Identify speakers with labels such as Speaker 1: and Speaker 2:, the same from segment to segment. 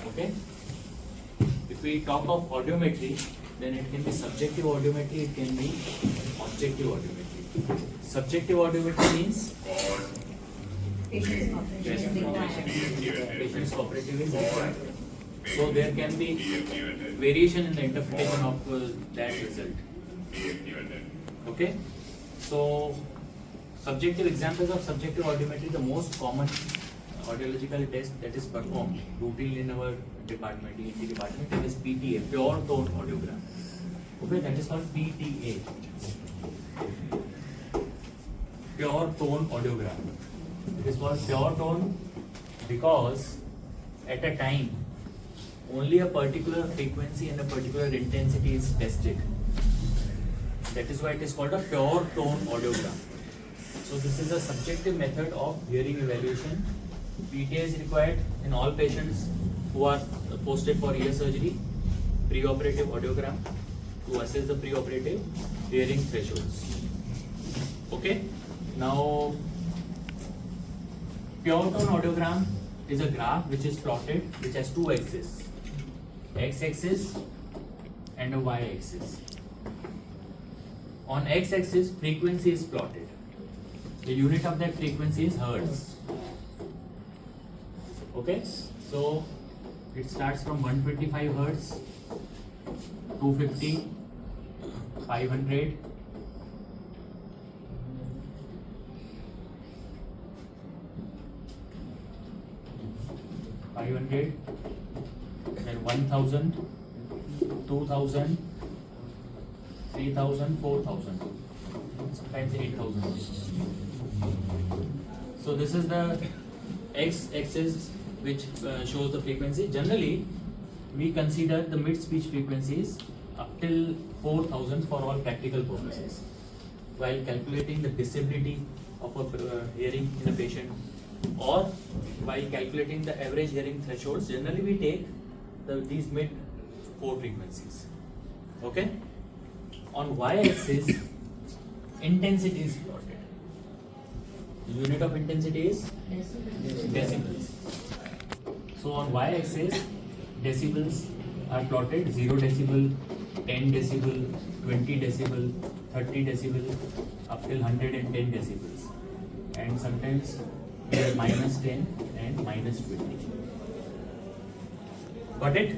Speaker 1: Okay. If we talk of audiometry, then it can be subjective audiometry, it can be objective audiometry. Subjective audiometry means
Speaker 2: Patient's cooperation is required.
Speaker 1: patient's cooperative is required. So there can be variation in the interpretation of that result. Okay. So subjective examples of subjective audiometry, the most common audiological test that is performed routinely in our department, ENT department, it is PTA, pure tone audiogram. Okay, that is called PTA, pure tone audiogram. It is called pure tone because at a time only a particular frequency and a particular intensity is tested. That is why it is called a pure tone audiogram. So this is a subjective method of hearing evaluation. PTA is required in all patients who are posted for ear surgery, preoperative audiogram to assess the preoperative hearing thresholds. Okay. Now, pure tone audiogram is a graph which is plotted, which has two axes, x-axis and a y-axis. On x-axis, frequency is plotted. The unit of that frequency is hertz. Okay, so it starts from 125 hertz, 250, 500, 500, then 1000, 2000, 3000, 4000, sometimes 8000. So this is the x-axis which shows the frequency. Generally, we consider the mid-speech frequencies up till 4000 for all practical purposes. While calculating the disability of a hearing in a patient, or while calculating the average hearing thresholds, generally we take these mid-4 frequencies. Okay. On y-axis, intensity is plotted. The unit of intensity is decibels. So on y-axis, decibels are plotted: 0 decibel, 10 decibel, 20 decibel, 30 decibel, up till 110 decibels, and sometimes we have -10 and -20. Got it?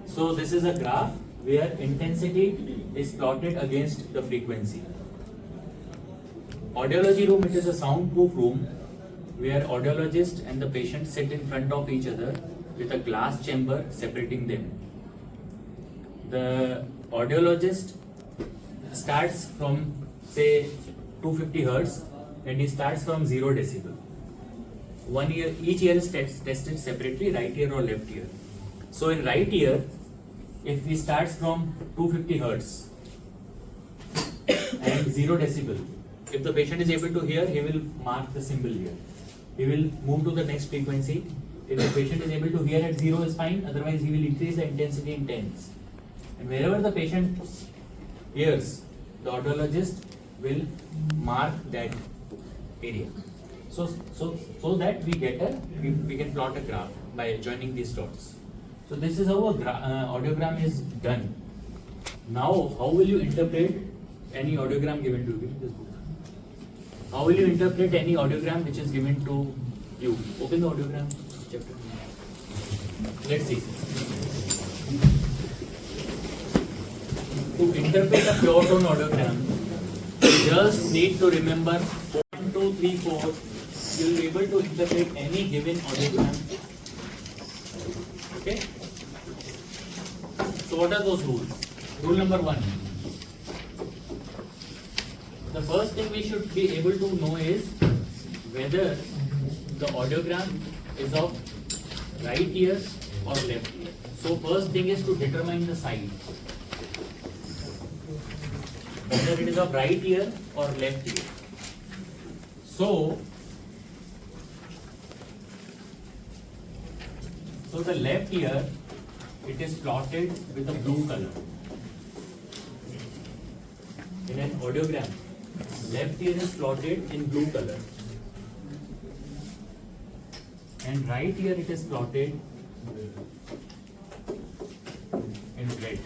Speaker 1: So this is a graph where intensity is plotted against the frequency. Audiology room, it is a soundproof room where audiologist and the patient sit in front of each other with a glass chamber separating them. The audiologist starts from, say, 250 hertz, and he starts from 0 decibel. Each ear is tested separately, right ear or left ear. So in right ear, if he starts from 250 hertz and 0 decibel, if the patient is able to hear, he will mark the symbol here. He will move to the next frequency. If the patient is able to hear at 0 is fine, otherwise he will increase the intensity in tens. And wherever the patient hears, the audiologist will mark that area. So that we can plot a graph by joining these dots. So this is how a audiogram is done. Now, how will you interpret any audiogram given to you? Give me this book. How will you interpret any audiogram which is given to you? Open the audiogram chapter. Let's see. To interpret a pure tone audiogram, you just need to remember 1, 2, 3, 4. You will be able to interpret any given audiogram. Okay? So what are those rules? Rule number 1. The first thing we should be able to know is whether the audiogram is of right ear or left ear. So first thing is to determine the side. Whether it is of right ear or left ear. So the left ear, it is plotted with a blue color. In an audiogram, left ear is plotted in blue color. And right ear, it is plotted in red.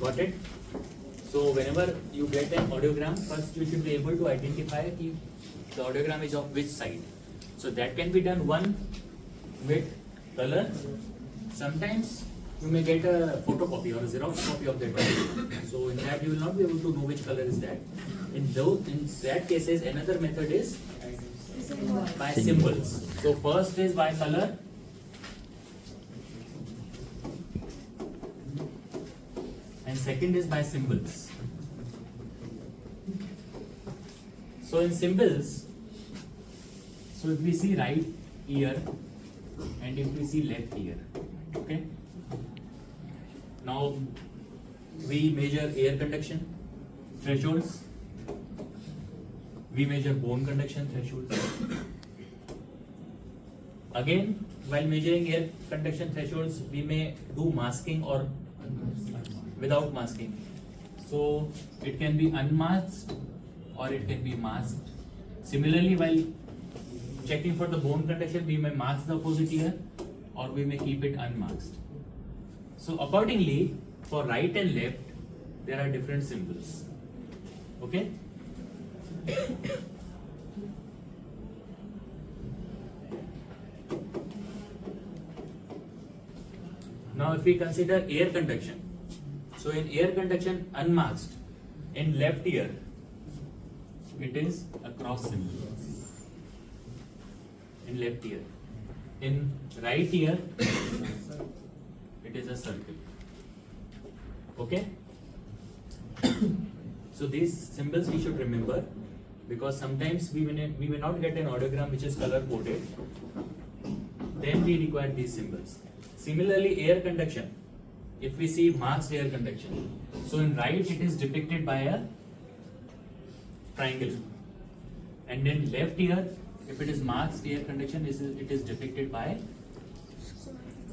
Speaker 1: Got it? So whenever you get an audiogram, first you should be able to identify if the audiogram is of which side. So that can be done one with color. Sometimes you may get a photocopy or a Xerox copy of that audiogram. So in that you will not be able to know which color is that. In that cases, another method is by symbols. So first is by color. And second is by symbols. So in symbols, so if we see right ear and if we see left ear, okay. Now we measure air conduction thresholds. We measure bone conduction thresholds. Again, while measuring air conduction thresholds, we may do masking or without masking. So it can be unmasked or it can be masked. Similarly, while checking for the bone conduction, we may mask the opposite ear or we may keep it unmasked. So accordingly, for right and left, there are different symbols. Okay? Now if we consider air conduction, so in air conduction unmasked, in left ear, it is a cross symbol. In left ear. In right ear, it is a circle. Okay? So these symbols we should remember, because sometimes we may not get an audiogram which is color coded. Then we require these symbols. Similarly, air conduction. If we see masked air conduction, so in right it is depicted by a triangle, and in left ear, if it is masked air conduction, it is depicted by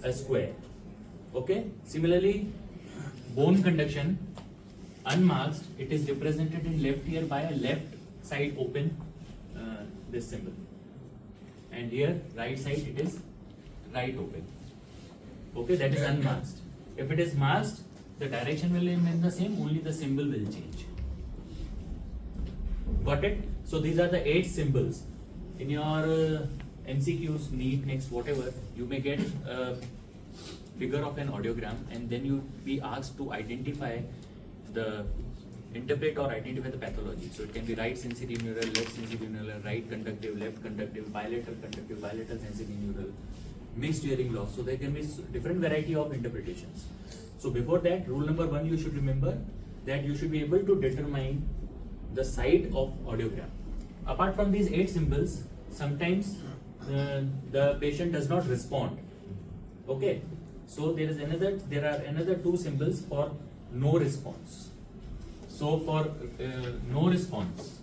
Speaker 1: a square. Okay. Similarly, bone conduction unmasked, it is represented in left ear by a left side open, this symbol, and here right side it is right open. Okay, that is unmasked. If it is masked, the direction will remain the same, only the symbol will change. Got it? So these are the 8 symbols. In your MCQs, NEET, next whatever, you may get a figure of an audiogram and then you be asked to identify interpret or identify the pathology. So it can be right sensitive neural, left sensitive neural, right conductive, left conductive, bilateral conductive, bilateral sensitive neural, mixed hearing loss. So there can be different variety of interpretations. So before that, rule number 1, you should remember that you should be able to determine the side of audiogram. Apart from these 8 symbols, sometimes the patient does not respond. Okay, so there are another 2 symbols for no response. So for no response,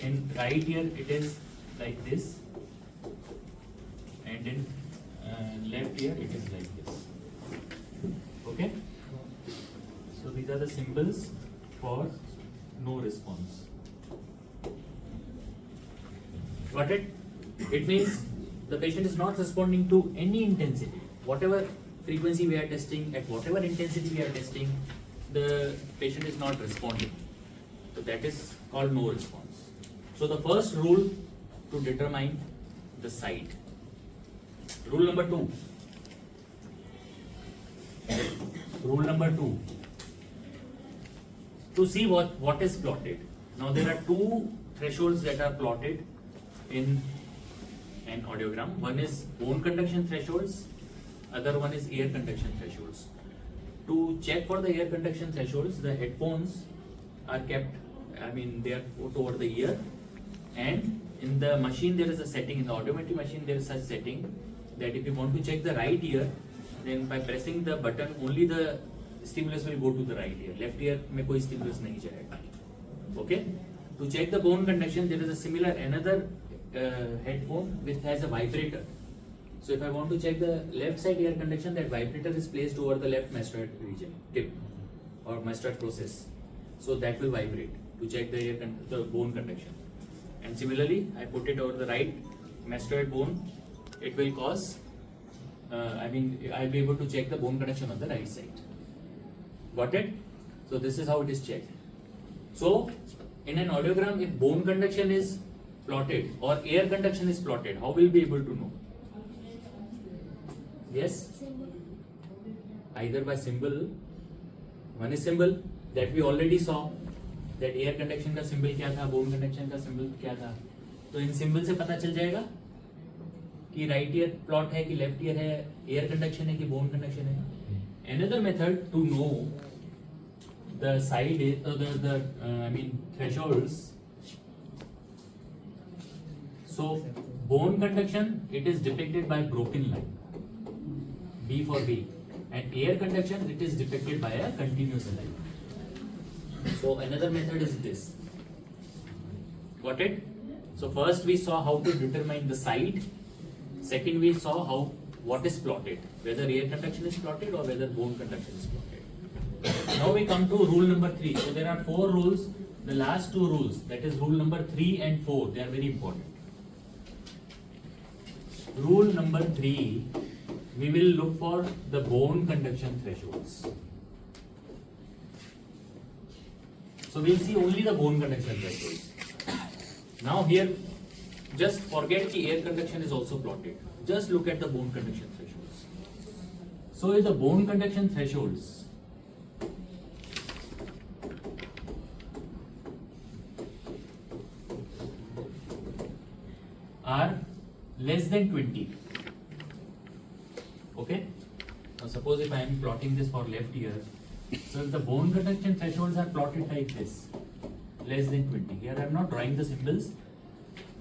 Speaker 1: in right ear it is like this, and in left ear it is like this. Okay, so these are the symbols for no response. Got it? It means the patient is not responding to any intensity. Whatever frequency we are testing, at whatever intensity we are testing, the patient is not responding. So that is called no response. So the first rule to determine the side. Rule number 2. Rule number 2. To see what is plotted. Now there are 2 thresholds that are plotted in an audiogram. One is bone conduction thresholds, other one is air conduction thresholds. To check for the air conduction thresholds, the headphones are kept, they are put over the ear, and in the machine there is a setting, in the audiometry machine there is such setting that if you want to check the right ear, then by pressing the button only the stimulus will go to the right ear. Left ear में कोई stimulus नहीं जाएगा. Okay? To check the bone conduction, there is a similar another headphone which has a vibrator. So if I want to check the left side ear conduction, that vibrator is placed over the left mastoid region, tip, or mastoid process. So that will vibrate to check the bone conduction. And similarly, I put it over the right mastoid bone. It will cause, I'll be able to check the bone conduction on the right side. Got it? So this is how it is checked. So in an audiogram, if bone conduction is plotted or air conduction is plotted, how will we be able to know? Yes? Either by symbol. One is symbol that we already saw. That air conduction का symbol क्या था, bone conduction का symbol क्या था. तो इन symbol से पता चल जाएगा कि right ear plot है कि left ear है, air conduction है कि bone conduction है. Another method to know the side thresholds. So bone conduction, it is depicted by broken line, B for B, and air conduction, it is depicted by a continuous line. So another method is this. Got it? So first we saw how to determine the side. Second we saw what is plotted, whether air conduction is plotted or whether bone conduction is plotted. Now we come to rule number 3. So there are 4 rules. The last 2 rules, that is rule number 3 and 4, they are very important. Rule number 3, we will look for the bone conduction thresholds. So we'll see only the bone conduction thresholds. Now here, just forget the air conduction is also plotted. Just look at the bone conduction thresholds. So if the bone conduction thresholds are less than 20. Okay? Now suppose if I am plotting this for left ear, so if the bone conduction thresholds are plotted like this, less than 20. Here I am not drawing the symbols.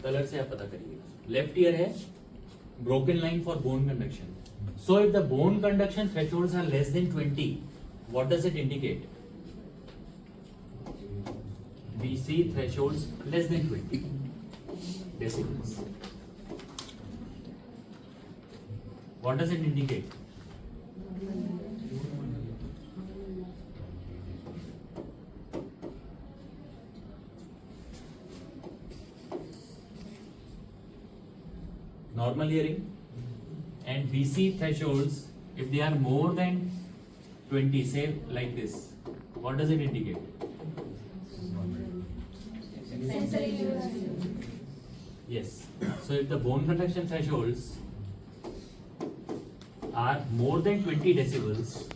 Speaker 1: Color से आप पता करिए. Left ear है broken line for bone conduction. So if the bone conduction thresholds are less than 20, what does it indicate? We see thresholds less than 20 decibels. What does it indicate? Normal hearing. And BC thresholds, if they are more than 20, say like this, what does it indicate?
Speaker 2: Sensory.
Speaker 1: Yes. So if the bone conduction thresholds are more than 20 decibels,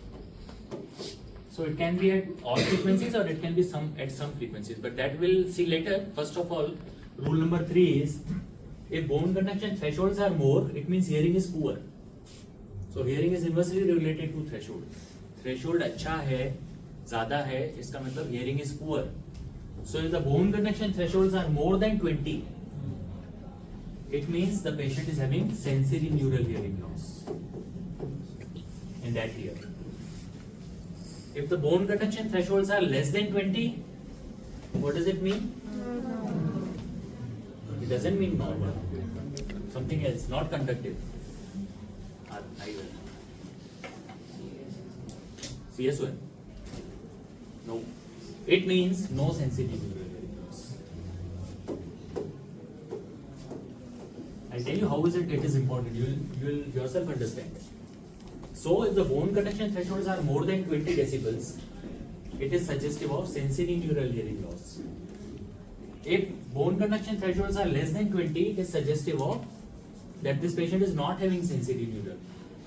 Speaker 1: so it can be at all frequencies or it can be at some frequencies, but that we'll see later. First of all, rule number 3 is if bone conduction thresholds are more, it means hearing is poor. So hearing is inversely related to threshold. Threshold अच्छा है, ज़्यादा है, इसका मतलब hearing is poor. So if the bone conduction thresholds are more than 20, it means the patient is having sensory neural hearing loss in that ear. If the bone conduction thresholds are less than 20, what does it mean? It doesn't mean normal. Something else, not conductive. CSON? No. It means no sensitive neural hearing loss. I'll tell you how it is important. You will yourself understand. So if the bone conduction thresholds are more than 20 decibels, it is suggestive of sensory neural hearing loss. If bone conduction thresholds are less than 20, it is suggestive of that this patient is not having sensory neural.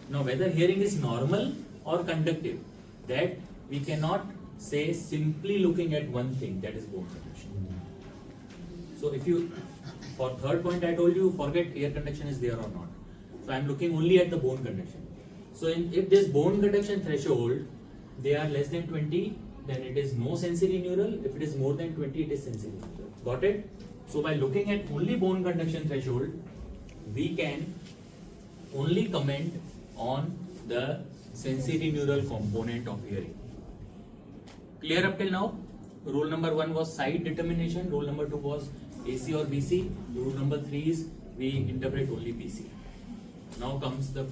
Speaker 1: Now whether hearing is normal or conductive, that we cannot say simply looking at one thing, that is bone conduction. So if you, for third point I told you, forget air conduction is there or not. So I am looking only at the bone conduction. So if this bone conduction threshold, they are less than 20, then it is no sensory neural. If it is more than 20, it is sensory neural. Got it? So by looking at only bone conduction threshold, we can only comment on the sensory neural component of hearing. Clear up till now? Rule number 1 was side determination. Rule number 2 was AC or BC. Rule number 3 is we interpret only BC. Now comes the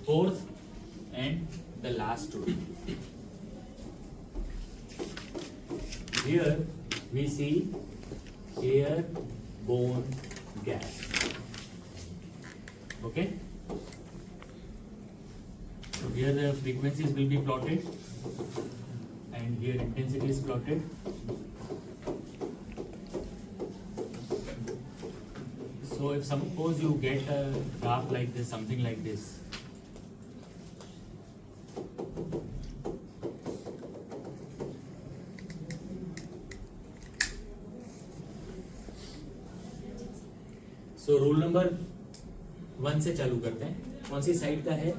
Speaker 1: fourth and the last rule. Here we see air bone gap. Okay. So here the frequencies will be plotted, and here intensity is plotted. So if suppose you get a graph like this, something like this. So rule number 1 से चालू करते हैं. कौन सी side का है?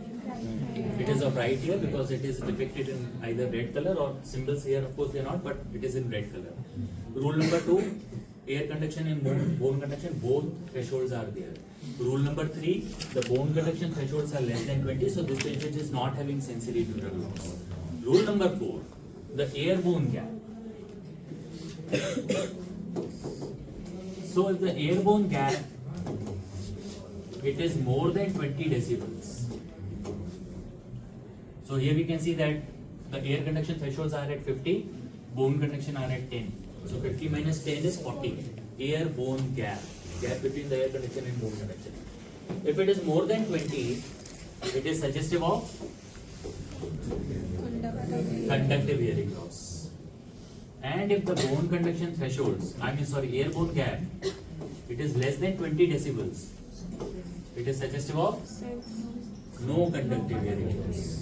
Speaker 1: It is of right here because it is depicted in either red color or symbols here. Of course they are not, but it is in red color. Rule number 2, air conduction and bone conduction, both thresholds are there. Rule number 3, the bone conduction thresholds are less than 20, so this patient is not having sensory neural loss. Rule number 4, the airborne gap. So if the airborne gap, it is more than 20 decibels. So here we can see that the air conduction thresholds are at 50, bone conduction are at 10. So 50 minus 10 is 40. Air-bone gap between the air conduction and bone conduction. If it is more than 20, it is suggestive of conductive hearing loss. And if the bone conduction thresholds, air-bone gap, it is less than 20 decibels, it is suggestive of no conductive hearing loss.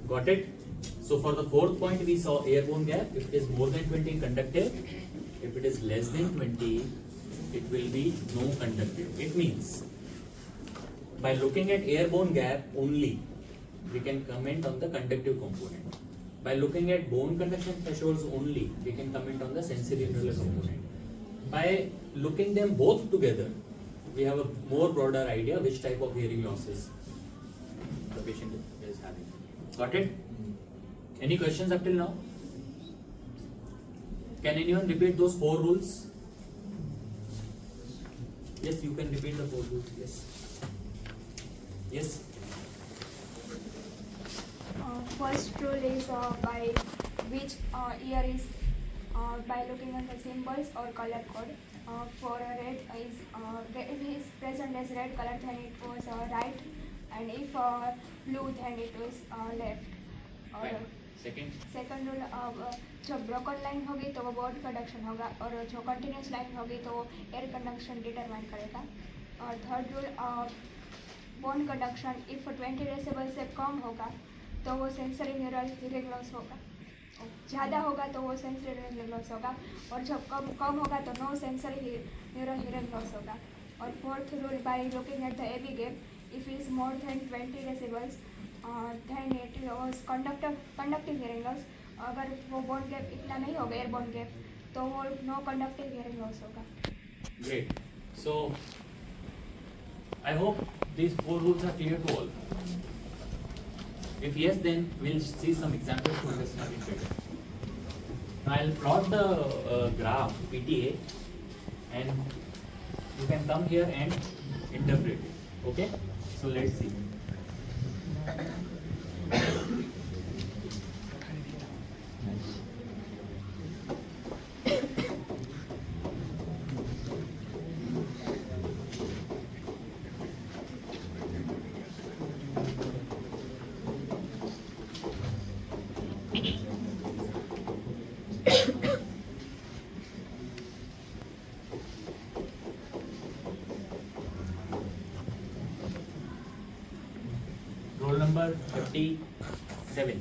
Speaker 1: Got it? So for the fourth point we saw airborne gap. If it is more than 20, conductive. If it is less than 20, it will be no conductive. It means by looking at airborne gap only, we can comment on the conductive component. By looking at bone conduction thresholds only, we can comment on the sensory neural component. By looking them both together, we have a more broader idea which type of hearing losses the patient is having. Got it? Any questions up till now? Can anyone repeat those 4 rules? Yes, you can repeat the 4 rules. Yes. Yes.
Speaker 2: First rule is by which ear is by looking at the symbols or color code. For a red is present as red color, then it was right, and if blue, then it was left.
Speaker 1: Fine.
Speaker 2: Second rule, जब broken line होगी तो वो bone conduction होगा, और जो continuous line होगी तो air conduction determine करेगा. और third rule, bone conduction if 20 decibel से कम होगा तो वो सेंसरी न्यूरल हियरिंग लॉस होगा, ज़्यादा होगा तो वो सेंसरी न्यूरल लॉस होगा, और जब कम होगा तो no sensorineural hearing loss होगा. और fourth rule, by looking at the AB gap, if is more than 20 decibels then it was conductive hearing loss. अगर वो बोन गैप इतना नहीं होगा, एयर बोन गैप, तो वो नो कंडक्टिव हियरिंग लॉस होगा.
Speaker 1: Great. So I hope these 4 rules are clear to all. If yes, then we'll see some examples to understand it better. Now I'll plot the graph PTA, and you can come here and interpret it. Okay? So let's see. Roll number 37.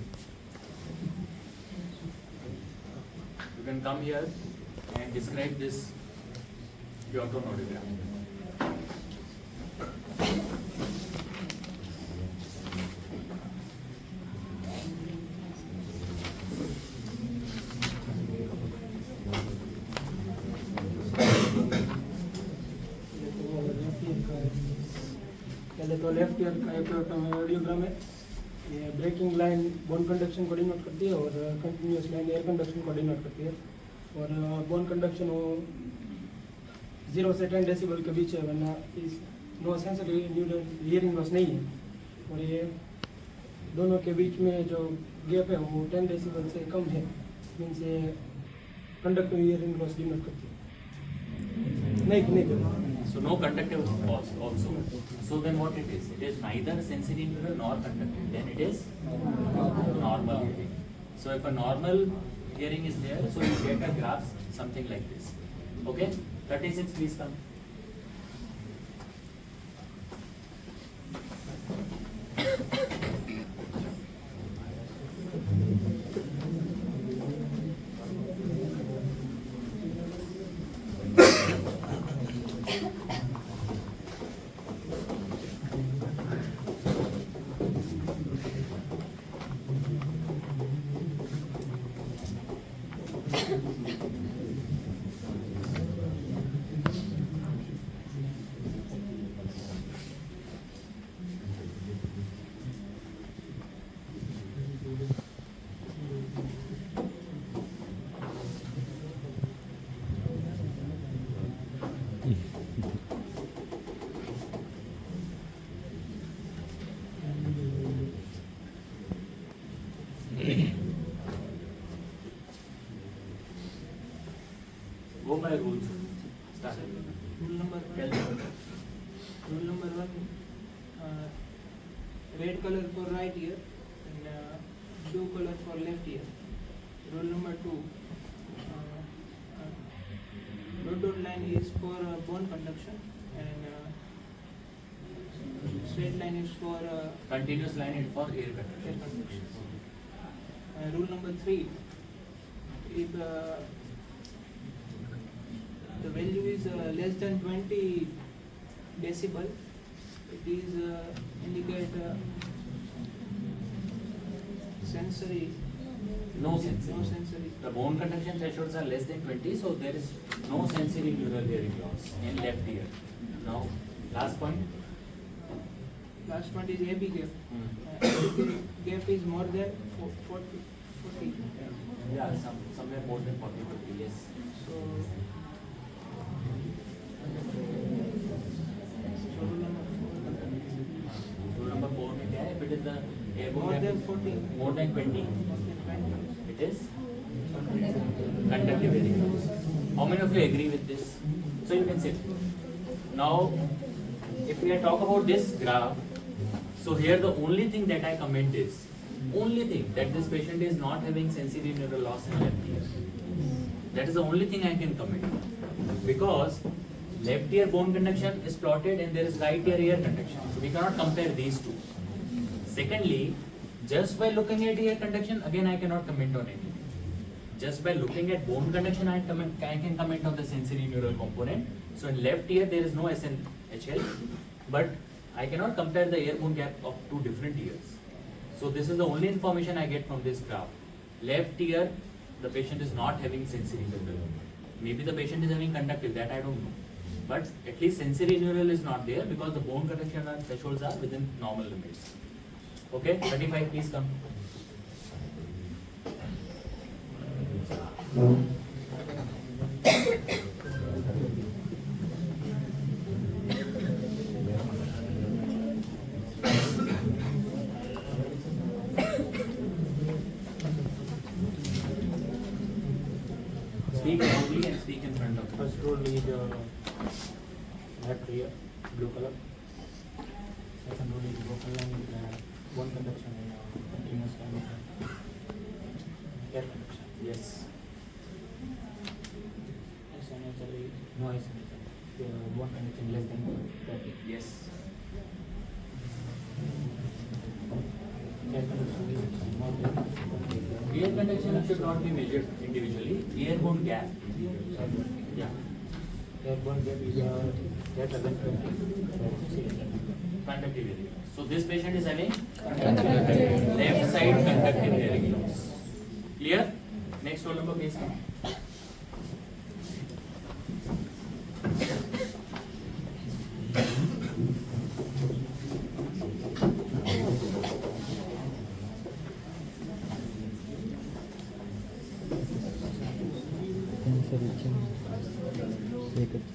Speaker 1: You can come here and describe this photonodogram.
Speaker 3: पहले तो left ear का एक audiogram है. ये breaking line bone conduction को denote करती है और कंटिन्यूस लाइन एयर कंडक्शन को डिनोट करती है. और बोन कंडक्शन वो 0 से 10 डेसिबल के बीच है, वरना इस no sensorineural hearing loss नहीं है. और ये दोनों के बीच में जो गैप है वो 10 डेसिबल से कम है. मीन्स ये कंडक्टिव हियरिंग लॉस डिनोट करती है नहीं
Speaker 1: So no conductive also. So then what it is? It is neither sensory neural nor conductive. Then it is normal hearing. So if a normal hearing is there, so you get a graph something like this. Okay? 36 please come. Go by rules. Start.
Speaker 3: Rule number
Speaker 1: Tell
Speaker 3: one.
Speaker 1: me.
Speaker 3: Rule number one. Red color for right ear and blue color for left ear. Rule number two. Red dot line is for bone conduction and straight line is for
Speaker 1: Continuous line is for ear
Speaker 3: air
Speaker 1: conduction.
Speaker 3: conduction. Rule number three. If the value is less than 20 decibel, it is indicate sensory.
Speaker 1: No sensory.
Speaker 3: No sensory.
Speaker 1: The bone conduction thresholds are less than 20, so there is no sensory neural hearing loss in left ear. Now, last point.
Speaker 3: Last one is AB gap.
Speaker 1: Hmm.
Speaker 3: Gap is more than 40.
Speaker 1: Yeah, somewhere more than 40, 50, yes.
Speaker 3: So
Speaker 1: Rule number 4 में क्या है? If it is the airborne
Speaker 3: more
Speaker 1: gap
Speaker 3: than 40.
Speaker 1: more than 20, it is conductive hearing loss. How many of you agree with this? So you can sit. Now, if we talk about this graph, so here the only thing that I comment is, only thing that this patient is not having sensory neural loss in left ear. That is the only thing I can comment. Because left ear bone conduction is plotted and there is right ear conduction. So we cannot compare these two. Secondly, just by looking at ear conduction, again I cannot comment on anything. Just by looking at bone conduction, I can comment on the sensory neural component. So in left ear there is no SNHL, but I cannot compare the ear bone gap of two different ears. So this is the only information I get from this graph. Left ear, the patient is not having sensory neural. Maybe the patient is having conductive, that I don't know. But at least sensory neural is not there because the bone conduction thresholds are within normal limits. Okay, 35 please come. Speak loudly and speak in front of
Speaker 3: First rule is left ear, blue color. Second rule is vocal line with bone conduction and continuous line with air conduction.
Speaker 1: yes.
Speaker 3: SNHL is no SNHL. Bone conduction less than 30.
Speaker 1: Yes.
Speaker 3: Air conduction is more than 40.
Speaker 1: Ear conduction should not be measured individually. Ear bone gap. Yeah.
Speaker 3: Airborne gap is greater than 20.
Speaker 1: Conductive hearing loss. So this patient is having left side conductive hearing loss. Clear? Next roll number please.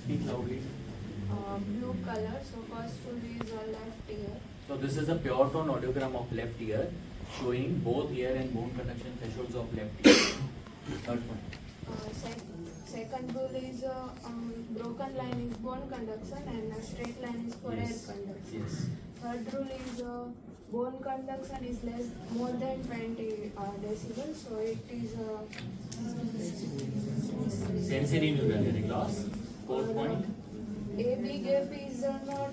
Speaker 1: Speak loudly.
Speaker 2: Blue color. So first rule is left ear.
Speaker 1: So this is a pure tone audiogram of left ear showing both ear and bone conduction thresholds of left ear. Third point.
Speaker 4: Second rule is broken line is bone conduction and a straight line is for air conduction.
Speaker 1: Yes.
Speaker 4: Third rule is bone conduction is more than 20 decibels, so it is
Speaker 1: Sensory neural hearing loss. Fourth point.
Speaker 4: AB gap is not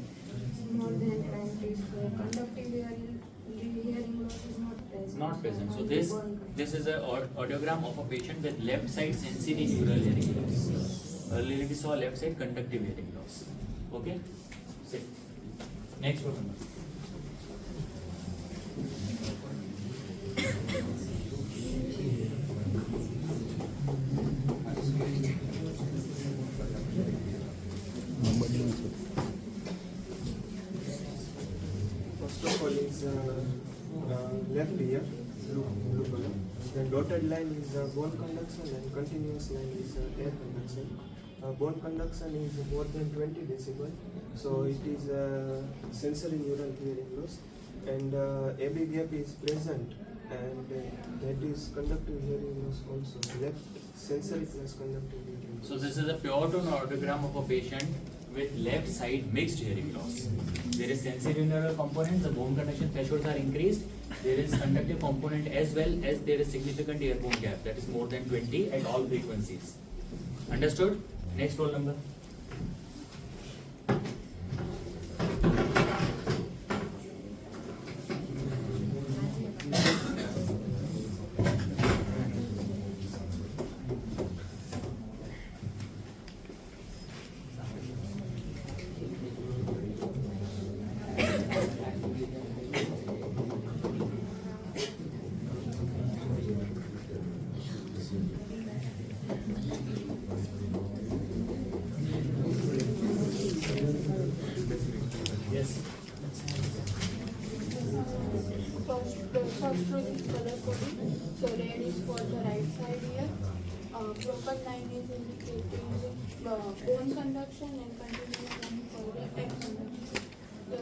Speaker 4: more than 20, so conductive hearing loss is not present.
Speaker 1: Not present. So
Speaker 4: On
Speaker 1: this
Speaker 4: bone
Speaker 1: this is a audiogram of a patient with left side sensory neural hearing loss. Earlier we saw left side conductive hearing loss. Okay. Sit. Next one.
Speaker 5: First of all is left ear, blue color. Then dotted line is bone conduction and continuous line is air conduction. Bone conduction is more than 20 decibel, so it is sensory neural hearing loss. And AB gap is present, and that is conductive hearing loss also. Left sensory plus conductive hearing loss.
Speaker 1: So this is a pure tone audiogram of a patient with left side mixed hearing loss. There is sensory neural component, the bone conduction thresholds are increased. There is conductive component as well as there is significant ear bone gap, that is more than 20 at all frequencies. Understood? Next roll number. Yes.
Speaker 4: First rule is color coding. So red is for the right side here. Broken line is indicating bone conduction and continuous line for the air conduction. The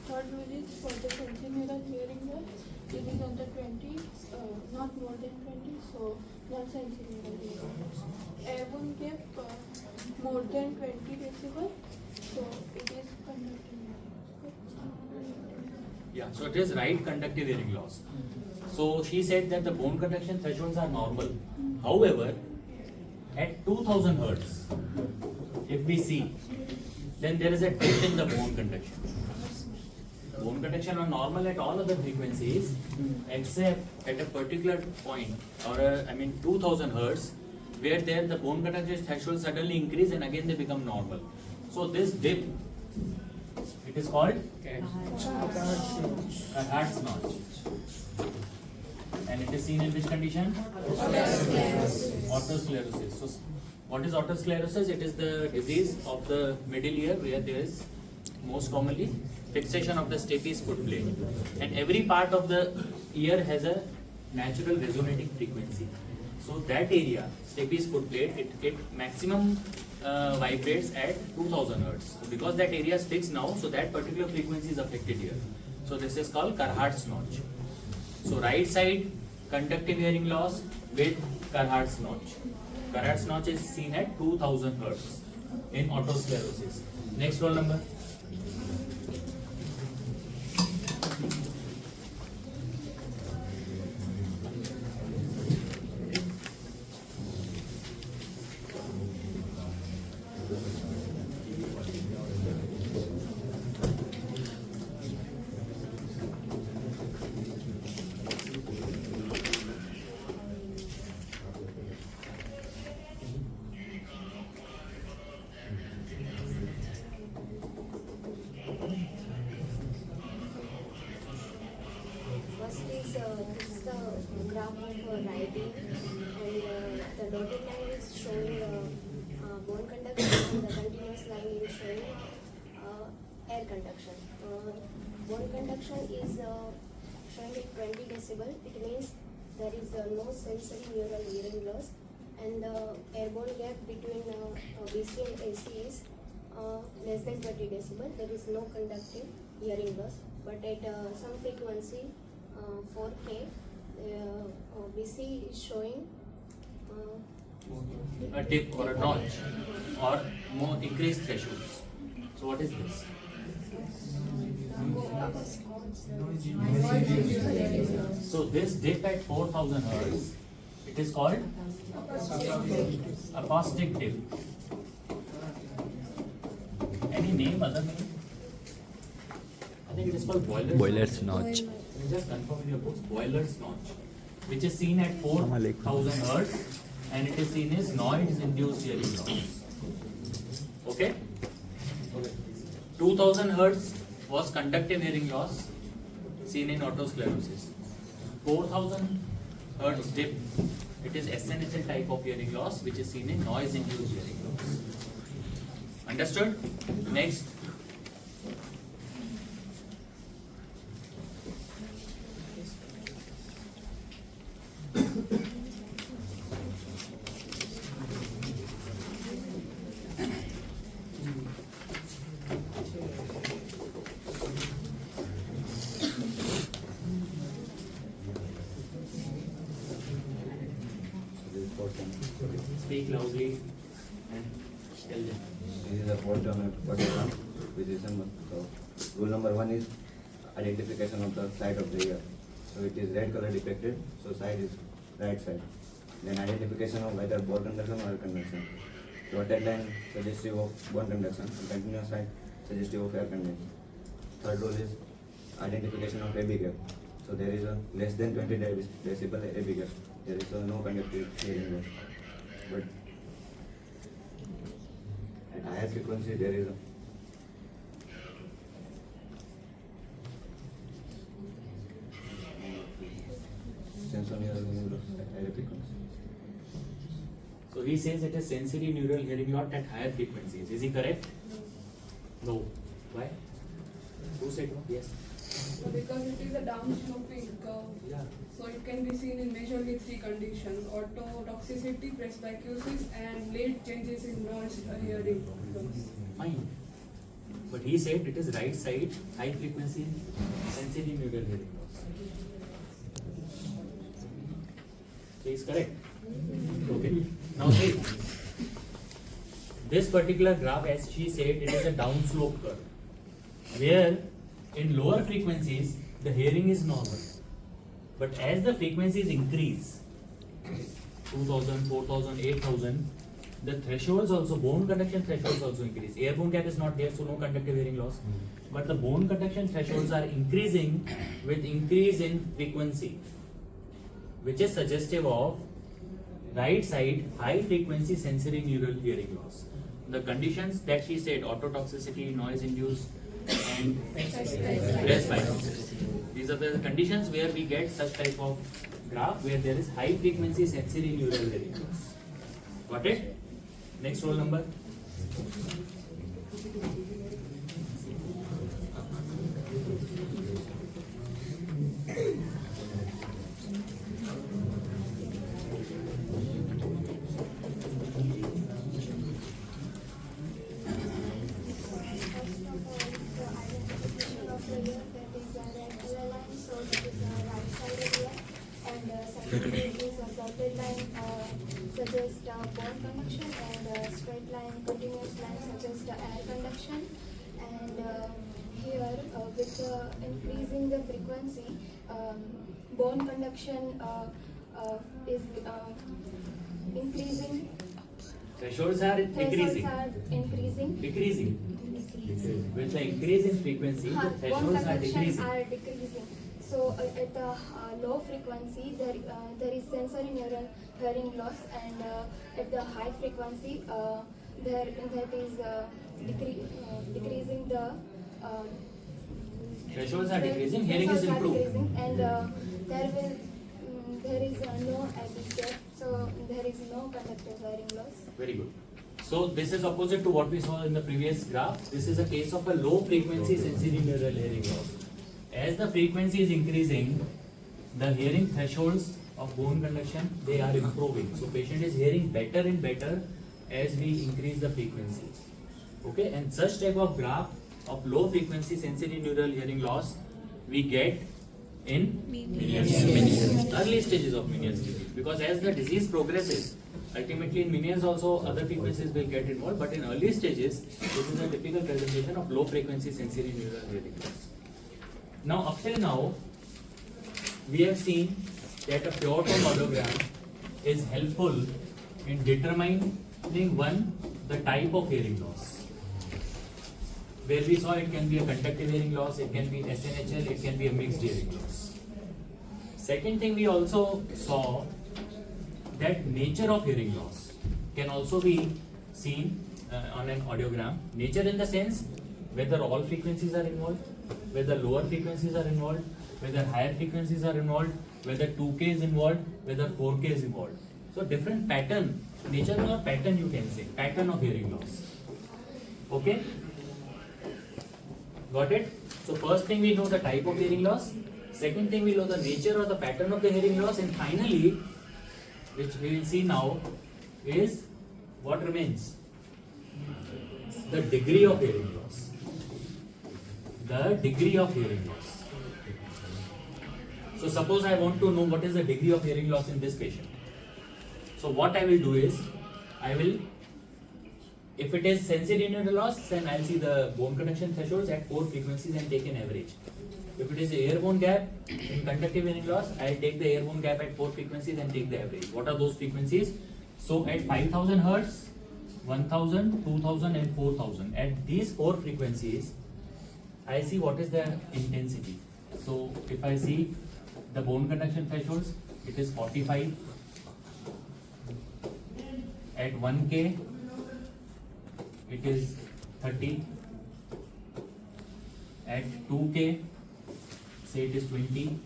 Speaker 4: third rule is for the sensory neural hearing loss. It is under 20, not more than 20, so not sensory neural hearing loss. Airborne gap more than 20 decibel, so it is conductive.
Speaker 1: Yeah, so it is right conductive hearing loss. So she said that the bone conduction thresholds are normal. However, at 2000 hertz, if we see, then there is a dip in the bone conduction. Bone conduction are normal at all other frequencies, except at a particular point, or 2000 hertz, where there the bone conduction thresholds suddenly increase and again they become normal. So this dip, it is called Carhart's notch. And it is seen in which condition? Autosclerosis. So what is autosclerosis? It is the disease of the middle ear where there is most commonly fixation of the stapes foot plate. And every part of the ear has a natural resonating frequency. So that area, stapes foot plate, it maximum vibrates at 2000 hertz. So because that area is fixed now, so that particular frequency is affected here. So this is called Carhart's notch. So right side conductive hearing loss with Carhart's notch. Carhart's notch is seen at 2000 hertz in autosclerosis. Next roll number.
Speaker 6: First is this is the graph of writing, and the dotted line is showing bone conduction, and the continuous line is showing air conduction. Bone conduction is showing at 20 decibel. It means there is no sensory neural hearing loss, and the airborne gap between BC and AC is less than 20 decibel. There is no conductive hearing loss, but at some frequency 4K, BC is showing
Speaker 1: a dip or a notch or more increased thresholds. So what is this? So this dip at 4000 Hz, it is called acoustic dip. Any name, other name? I think it is called Boyler's notch. You just confirm in your books, Boyler's notch, which is seen at 4000 Hz and it is seen as noise-induced hearing loss. Okay? 2000 Hz was conductive hearing loss seen in otosclerosis. 4000 Hz dip, it is SNSL type of hearing loss which is seen in noise-induced hearing loss. Understood? Next. Speak loudly and tell them.
Speaker 7: This is a fourth term program, which is so rule number 1 is identification of the side of the ear. So it is red color depicted, so side is right side. Then identification of whether bone conduction or air conduction. Dotted line suggestive of bone conduction, and continuous line suggestive of air conduction. Third rule is identification of AB gap. So there is a less than 20 decibel AB gap. There is no conductive hearing loss. But at higher frequency there is a sensorineural hearing loss at higher frequency.
Speaker 1: So he says it is sensory neural hearing loss at higher frequencies. Is he correct? No. Why? Who said no? Yes.
Speaker 4: Because it is a downsloping curve.
Speaker 1: Yeah.
Speaker 4: So it can be seen in majorly three conditions: ototoxicity, presbycusis, and late changes in noise hearing.
Speaker 1: Fine. But he said it is right side high frequency sensory neural hearing loss. So he is correct. Okay. Now see, this particular graph, as she said, it is a downslope curve, where in lower frequencies the hearing is normal. But as the frequencies increase, 2000, 4000, 8000, the thresholds also, bone conduction thresholds also increase. Air bone gap is not there, so no conductive hearing loss. But the bone conduction thresholds are increasing with increase in frequency, which is suggestive of right side high frequency sensory neural hearing loss. The conditions that she said, ototoxicity, noise induced, and presbycusis. These are the conditions where we get such type of graph where there is high frequency sensory neural hearing loss. Got it? Next roll number.
Speaker 6: Suggests bone conduction, and straight line, continuous line suggests air conduction. And here, with increasing the frequency, bone conduction is increasing.
Speaker 1: Thresholds are decreasing.
Speaker 6: Thresholds are increasing.
Speaker 1: Decreasing. With the increase in frequency, the
Speaker 6: Bone
Speaker 1: thresholds are
Speaker 6: conduction
Speaker 1: decreasing.
Speaker 6: are decreasing. So at the low frequency, there is sensory neural hearing loss, and at the high frequency, that is decreasing the.
Speaker 1: Thresholds are decreasing, hearing is
Speaker 6: thresholds are
Speaker 1: improved.
Speaker 6: decreasing, and there is no AB gap, so there is no conductive hearing loss.
Speaker 1: Very good. So this is opposite to what we saw in the previous graph. This is a case of a low frequency sensory neural hearing loss. As the frequency is increasing, the hearing thresholds of bone conduction, they are improving. So patient is hearing better and better as we increase the frequency. Okay, and such type of graph of low frequency sensory neural hearing loss we get in minions. Early stages of Meniere's disease. Because as the disease progresses, ultimately in minions also other frequencies will get involved, but in early stages, this is a typical presentation of low frequency sensory neural hearing loss. Now, up till now, we have seen that a pure tone audiogram is helpful in determining one, the type of hearing loss. Where we saw it can be a conductive hearing loss, it can be SNHL, it can be a mixed hearing loss. Second thing we also saw that nature of hearing loss can also be seen on an audiogram. Nature in the sense whether all frequencies are involved, whether lower frequencies are involved, whether higher frequencies are involved, whether 2K is involved, whether 4K is involved. So different pattern, nature or pattern you can say, pattern of hearing loss. Okay? Got it? So first thing we know the type of hearing loss, second thing we know the nature or the pattern of the hearing loss, and finally, which we will see now, is what remains? The degree of hearing loss. The degree of hearing loss. So suppose I want to know what is the degree of hearing loss in this patient. So what I will do is, if it is sensory neural loss, then I'll see the bone conduction thresholds at 4 frequencies and take an average. If it is a air-bone gap in conductive hearing loss, I'll take the air-bone gap at 4 frequencies and take the average. What are those frequencies? So at 5000 Hertz, 1000, 2000 and 4000. At these 4 frequencies, I see what is their intensity. So if I see the bone conduction thresholds, it is 45. At 1K, it is 30. At 2K, say it is 20.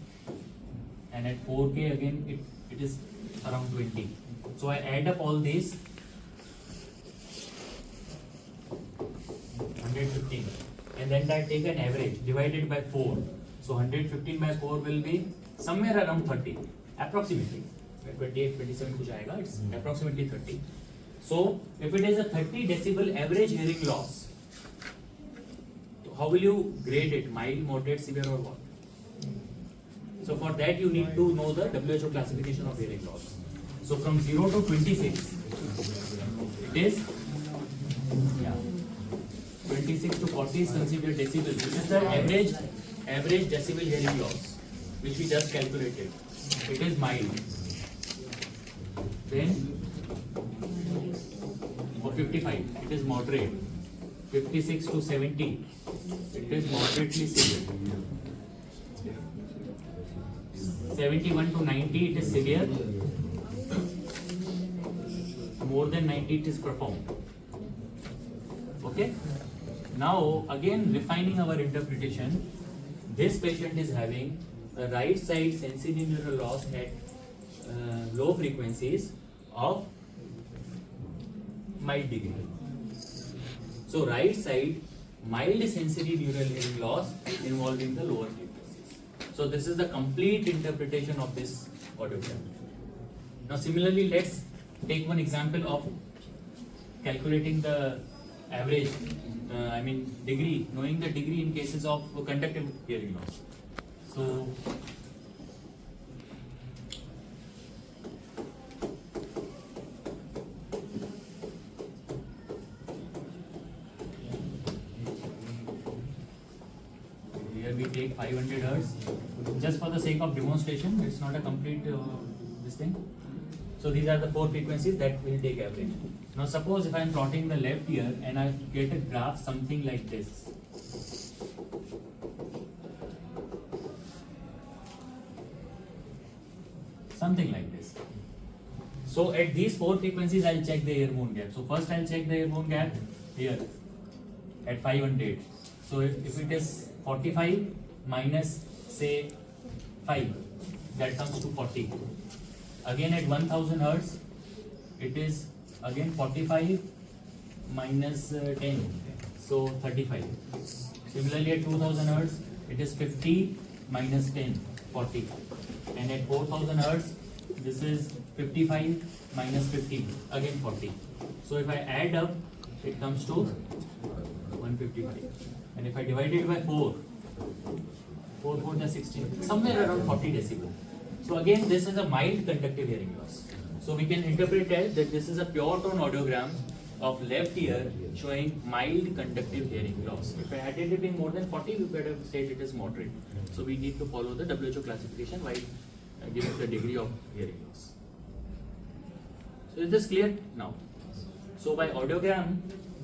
Speaker 1: And at 4K again, it is around 20. So I add up all these, 115. And then I take an average divided by 4. So 115 by 4 will be somewhere around 30, approximately. 28, 27 kuch aayega, it's approximately 30. So if it is a 30 decibel average hearing loss, how will you grade it? Mild, moderate, severe or what? So for that you need to know the WHO classification of hearing loss. So from 0 to 26, it is 26 to 40 is considered decibel. This is the average decibel hearing loss, which we just calculated. It is mild. Then for 55, it is moderate. 56 to 70, it is moderately severe. 71 to 90, it is severe. More than 90, it is profound. Okay? Now, again, refining our interpretation, this patient is having a right side sensory neural loss at low frequencies of mild degree. So, right side mild sensory neural hearing loss involving the lower frequencies. So, this is the complete interpretation of this audiogram. Now, similarly, let's take one example of calculating the average, degree, knowing the degree in cases of conductive hearing loss. So, here we take 500 Hertz, just for the sake of demonstration, it's not a complete this thing. So these are the 4 frequencies that will take average. Now suppose if I am plotting the left ear and I get a graph something like this. Something like this. So at these 4 frequencies I'll check the ear-bone gap. So first I'll check the ear-bone gap here at 500. So if it is 45 minus say 5, that comes to 40. Again at 1000 Hertz, it is again 45 minus 10, so 35. Similarly at 2000 Hertz, it is 50 minus 10, 40. And at 4000 Hertz, this is 55 minus 15, again 40. So if I add up, it comes to 155. And if I divide it by 4, 4 4 is 16, somewhere around 40 decibel. So again, this is a mild conductive hearing loss. So we can interpret it that this is a pure tone audiogram of left ear showing mild conductive hearing loss. If I had it being more than 40, we could have said it is moderate. So we need to follow the WHO classification while giving the degree of hearing loss. So is this clear now? So by audiogram,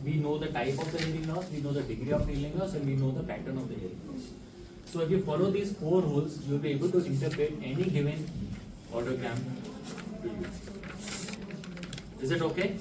Speaker 1: we know the type of the hearing loss, we know the degree of hearing loss, and we know the pattern of the hearing loss. So if you follow these 4 rules, you will be able to interpret any given audiogram to you. Is it okay?